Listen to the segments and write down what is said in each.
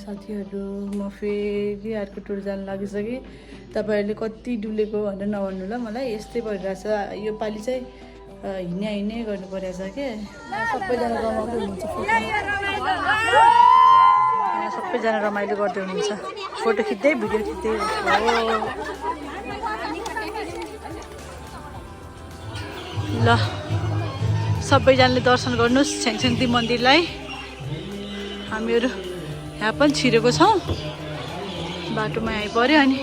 साथीहरू म फेरि अर्को टुर जान लागिसकेँ तपाईँहरूले कति डुलेको भनेर नभन्नु ल मलाई यस्तै भइरहेछ यो पालि चाहिँ हिँड्ने गर्नु परेछ के सबैजना रमाइलो हुनुहुन्छ सबैजना रमाइलो गर्दै हुनुहुन्छ फोटो खिच्दै भिडियो खिच्दै ल सबैजनाले दर्शन गर्नुहोस् छेङछेङदी मन्दिरलाई हामीहरू यहाँ पनि छिरेको छौँ बाटोमा आइपर्यो अनि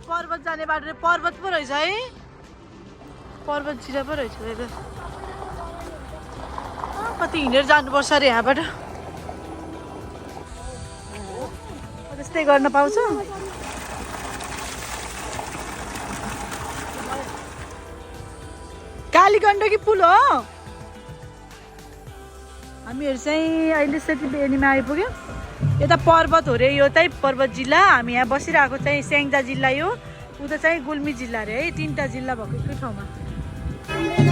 पर्वत जाने बाटो पर्वत पो रहेछ है पर्वत जिल्ला पो रहेछ कति हिँडेर जानुपर्छ अरे यहाँबाट त्यस्तै गर्न पाउँछ कालीगण्डकी पुल हो हामीहरू चाहिँ अहिले सेतीबेनीमा आइपुग्यो यता पर्वत हो रे यो चाहिँ पर्वत जिल्ला हामी यहाँ बसिरहेको चाहिँ स्याङ्जा जिल्ला यो उता चाहिँ गुल्मी जिल्ला रे है तीनटा जिल्ला भएको एकै ठाउँमा